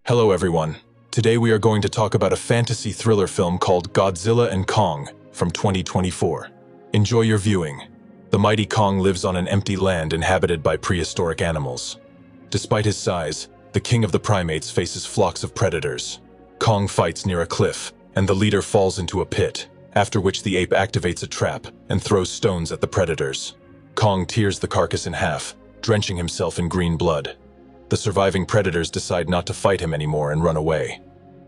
Hello everyone. Today we are going to talk about a fantasy thriller film called Godzilla and Kong from 2024. Enjoy your viewing. The mighty Kong lives on an empty land inhabited by prehistoric animals. Despite his size, the king of the primates faces flocks of predators. Kong fights near a cliff, and the leader falls into a pit, after which the ape activates a trap and throws stones at the predators. Kong tears the carcass in half, drenching himself in green blood. The surviving predators decide not to fight him anymore and run away.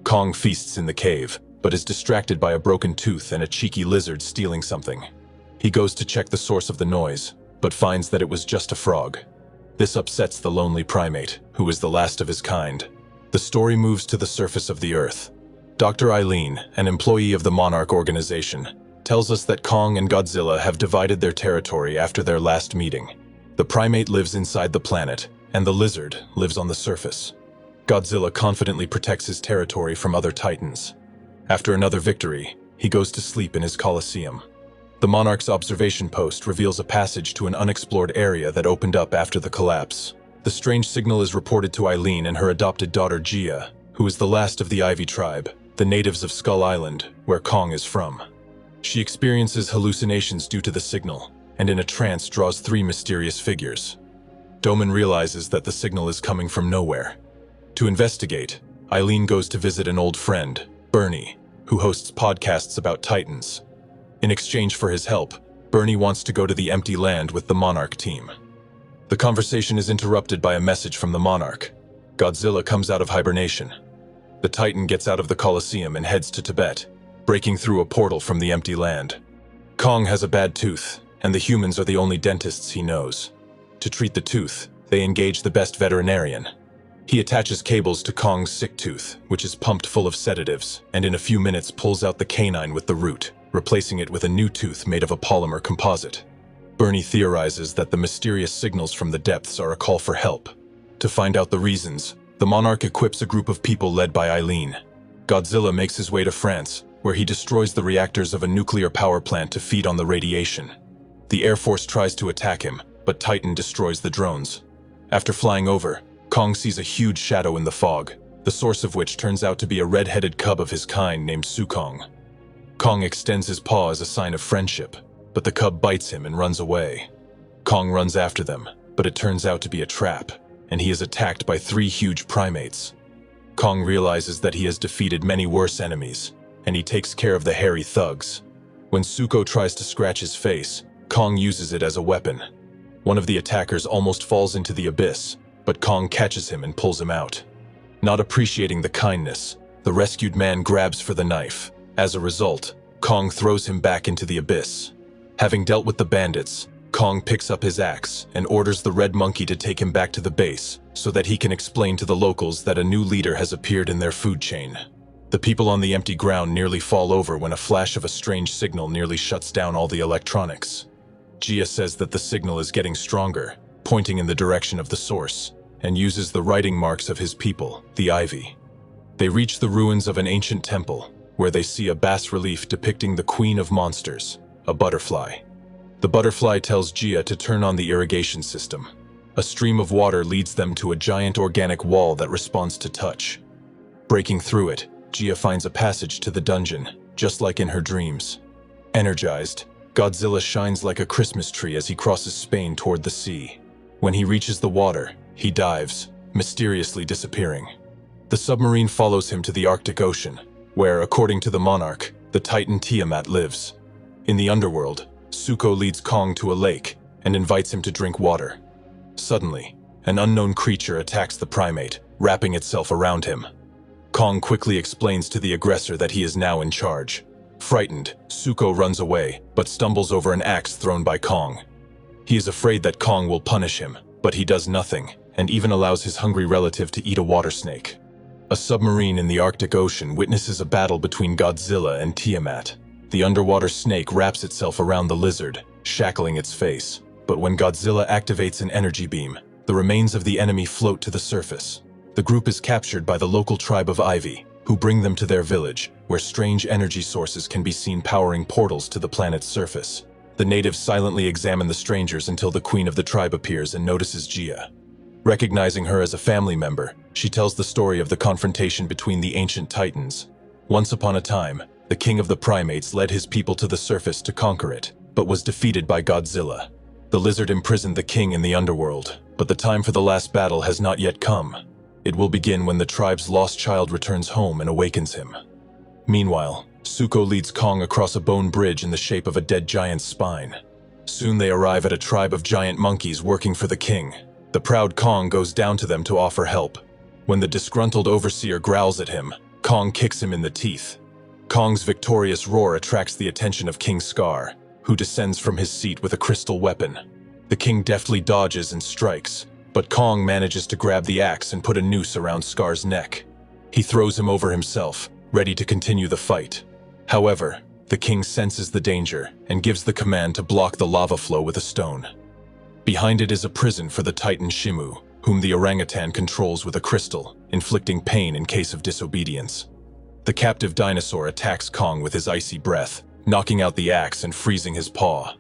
Kong feasts in the cave, but is distracted by a broken tooth and a cheeky lizard stealing something. He goes to check the source of the noise, but finds that it was just a frog. This upsets the lonely primate, who is the last of his kind. The story moves to the surface of the earth. Dr. Eileen, an employee of the Monarch organization, tells us that Kong and Godzilla have divided their territory after their last meeting. The primate lives inside the planet, and the lizard lives on the surface. Godzilla confidently protects his territory from other titans. After another victory, he goes to sleep in his coliseum. The Monarch's observation post reveals a passage to an unexplored area that opened up after the collapse. The strange signal is reported to Eileen and her adopted daughter Gia, who is the last of the Ivy tribe, the natives of Skull Island, where Kong is from. She experiences hallucinations due to the signal, and in a trance draws three mysterious figures. Doman realizes that the signal is coming from nowhere. To investigate, Eileen goes to visit an old friend, Bernie, who hosts podcasts about titans. In exchange for his help, Bernie wants to go to the empty land with the Monarch team. The conversation is interrupted by a message from the Monarch. Godzilla comes out of hibernation. The Titan gets out of the Colosseum and heads to Tibet, breaking through a portal from the empty land. Kong has a bad tooth, and the humans are the only dentists he knows. To treat the tooth, they engage the best veterinarian. He attaches cables to Kong's sick tooth, which is pumped full of sedatives, and in a few minutes pulls out the canine with the root, replacing it with a new tooth made of a polymer composite. Bernie theorizes that the mysterious signals from the depths are a call for help. To find out the reasons, the Monarch equips a group of people led by Eileen. Godzilla makes his way to France, where he destroys the reactors of a nuclear power plant to feed on the radiation. The Air Force tries to attack him, but Titan destroys the drones. After flying over, Kong sees a huge shadow in the fog, the source of which turns out to be a red-headed cub of his kind named Suko. Kong extends his paw as a sign of friendship, but the cub bites him and runs away. Kong runs after them, but it turns out to be a trap, and he is attacked by three huge primates. Kong realizes that he has defeated many worse enemies, and he takes care of the hairy thugs. When Suko tries to scratch his face, Kong uses it as a weapon. One of the attackers almost falls into the abyss, but Kong catches him and pulls him out. Not appreciating the kindness, the rescued man grabs for the knife. As a result, Kong throws him back into the abyss. Having dealt with the bandits, Kong picks up his axe and orders the red monkey to take him back to the base so that he can explain to the locals that a new leader has appeared in their food chain. The people on the empty ground nearly fall over when a flash of a strange signal nearly shuts down all the electronics. Gia says that the signal is getting stronger, pointing in the direction of the source, and uses the writing marks of his people, the Ivy. They reach the ruins of an ancient temple, where they see a bas-relief depicting the Queen of Monsters, a butterfly. The butterfly tells Gia to turn on the irrigation system. A stream of water leads them to a giant organic wall that responds to touch. Breaking through it, Gia finds a passage to the dungeon, just like in her dreams. Energized, Godzilla shines like a Christmas tree as he crosses Spain toward the sea. When he reaches the water, he dives, mysteriously disappearing. The submarine follows him to the Arctic Ocean, where, according to the Monarch, the Titan Tiamat lives. In the underworld, Suko leads Kong to a lake and invites him to drink water. Suddenly, an unknown creature attacks the primate, wrapping itself around him. Kong quickly explains to the aggressor that he is now in charge. Frightened, Suko runs away, but stumbles over an axe thrown by Kong. He is afraid that Kong will punish him, but he does nothing, and even allows his hungry relative to eat a water snake. A submarine in the Arctic Ocean witnesses a battle between Godzilla and Tiamat. The underwater snake wraps itself around the lizard, shackling its face. But when Godzilla activates an energy beam, the remains of the enemy float to the surface. The group is captured by the local tribe of Ivy, who bring them to their village, where strange energy sources can be seen powering portals to the planet's surface. The natives silently examine the strangers until the queen of the tribe appears and notices Gia. Recognizing her as a family member, she tells the story of the confrontation between the ancient titans. Once upon a time, the king of the primates led his people to the surface to conquer it, but was defeated by Godzilla. The lizard imprisoned the king in the underworld, but the time for the last battle has not yet come. It will begin when the tribe's lost child returns home and awakens him. Meanwhile, Suko leads Kong across a bone bridge in the shape of a dead giant's spine. Soon they arrive at a tribe of giant monkeys working for the king. The proud Kong goes down to them to offer help. When the disgruntled overseer growls at him, Kong kicks him in the teeth. Kong's victorious roar attracts the attention of King Scar, who descends from his seat with a crystal weapon. The king deftly dodges and strikes, but Kong manages to grab the axe and put a noose around Scar's neck. He throws him over himself, ready to continue the fight. However, the king senses the danger and gives the command to block the lava flow with a stone. Behind it is a prison for the Titan Shimu, whom the orangutan controls with a crystal, inflicting pain in case of disobedience. The captive dinosaur attacks Kong with his icy breath, knocking out the axe and freezing his paw.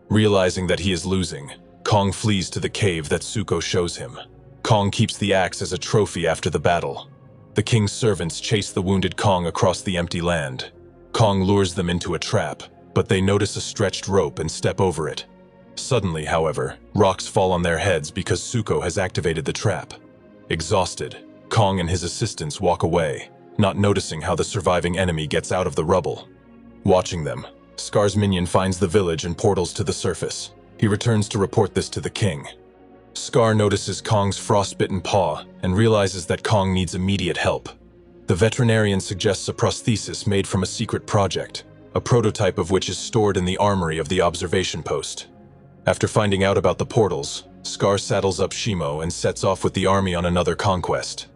Realizing that he is losing, Kong flees to the cave that Suko shows him. Kong keeps the axe as a trophy after the battle. The king's servants chase the wounded Kong across the empty land. Kong lures them into a trap, but they notice a stretched rope and step over it. Suddenly, however, rocks fall on their heads because Suko has activated the trap. Exhausted, Kong and his assistants walk away, not noticing how the surviving enemy gets out of the rubble. Watching them, Scar's minion finds the village and portals to the surface. He returns to report this to the king. Scar notices Kong's frostbitten paw and realizes that Kong needs immediate help. The veterinarian suggests a prosthesis made from a secret project, a prototype of which is stored in the armory of the observation post. After finding out about the portals, Scar saddles up Shimo and sets off with the army on another conquest.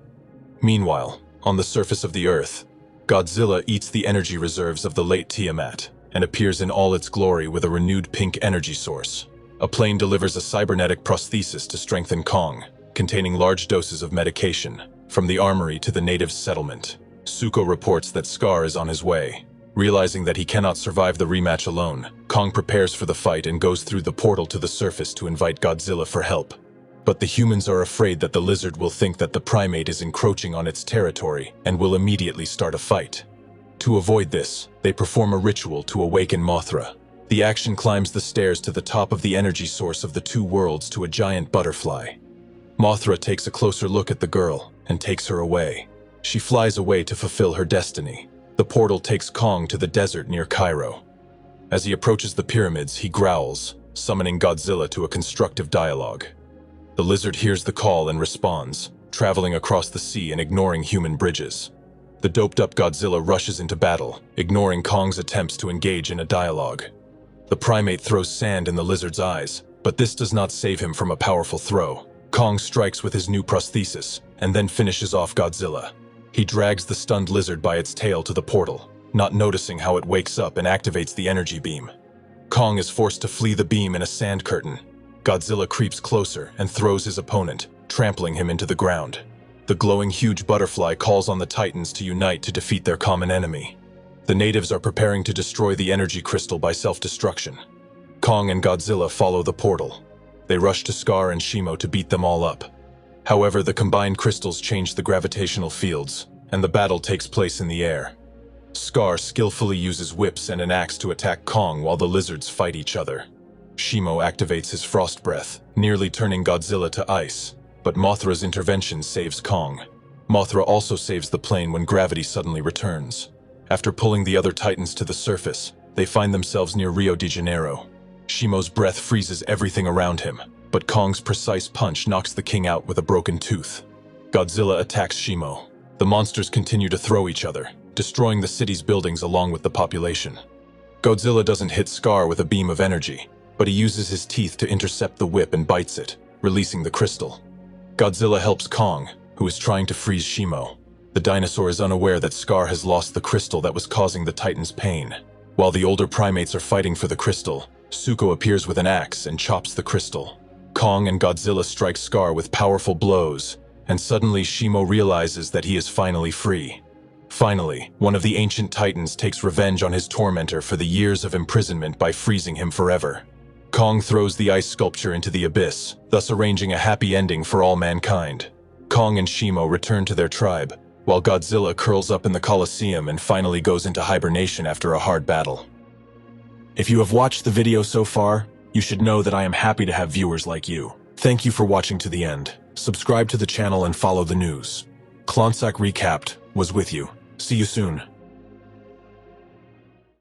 Meanwhile, on the surface of the Earth, Godzilla eats the energy reserves of the late Tiamat and appears in all its glory with a renewed pink energy source. A plane delivers a cybernetic prosthesis to strengthen Kong, containing large doses of medication, from the armory to the natives' settlement. Suko reports that Scar is on his way. Realizing that he cannot survive the rematch alone, Kong prepares for the fight and goes through the portal to the surface to invite Godzilla for help. But the humans are afraid that the lizard will think that the primate is encroaching on its territory and will immediately start a fight. To avoid this, they perform a ritual to awaken Mothra. The action climbs the stairs to the top of the energy source of the two worlds to a giant butterfly. Mothra takes a closer look at the girl and takes her away. She flies away to fulfill her destiny. The portal takes Kong to the desert near Cairo. As he approaches the pyramids, he growls, summoning Godzilla to a constructive dialogue. The lizard hears the call and responds, traveling across the sea and ignoring human bridges. The doped-up Godzilla rushes into battle, ignoring Kong's attempts to engage in a dialogue. The primate throws sand in the lizard's eyes, but this does not save him from a powerful throw. Kong strikes with his new prosthesis, and then finishes off Godzilla. He drags the stunned lizard by its tail to the portal, not noticing how it wakes up and activates the energy beam. Kong is forced to flee the beam in a sand curtain. Godzilla creeps closer and throws his opponent, trampling him into the ground. The glowing huge butterfly calls on the Titans to unite to defeat their common enemy. The natives are preparing to destroy the energy crystal by self-destruction. Kong and Godzilla follow the portal. They rush to Scar and Shimo to beat them all up. However, the combined crystals change the gravitational fields, and the battle takes place in the air. Scar skillfully uses whips and an axe to attack Kong while the lizards fight each other. Shimo activates his frost breath, nearly turning Godzilla to ice, but Mothra's intervention saves Kong. Mothra also saves the plane when gravity suddenly returns. After pulling the other Titans to the surface, they find themselves near Rio de Janeiro. Shimo's breath freezes everything around him, but Kong's precise punch knocks the king out with a broken tooth. Godzilla attacks Shimo. The monsters continue to throw each other, destroying the city's buildings along with the population. Godzilla doesn't hit Scar with a beam of energy, but he uses his teeth to intercept the whip and bites it, releasing the crystal. Godzilla helps Kong, who is trying to freeze Shimo. The dinosaur is unaware that Scar has lost the crystal that was causing the Titans pain. While the older primates are fighting for the crystal, Suko appears with an axe and chops the crystal. Kong and Godzilla strike Scar with powerful blows, and suddenly Shimo realizes that he is finally free. Finally, one of the ancient Titans takes revenge on his tormentor for the years of imprisonment by freezing him forever. Kong throws the ice sculpture into the abyss, thus arranging a happy ending for all mankind. Kong and Shimo return to their tribe, while Godzilla curls up in the Colosseum and finally goes into hibernation after a hard battle. If you have watched the video so far, you should know that I am happy to have viewers like you. Thank you for watching to the end. Subscribe to the channel and follow the news. Klonsak Recapped was with you. See you soon.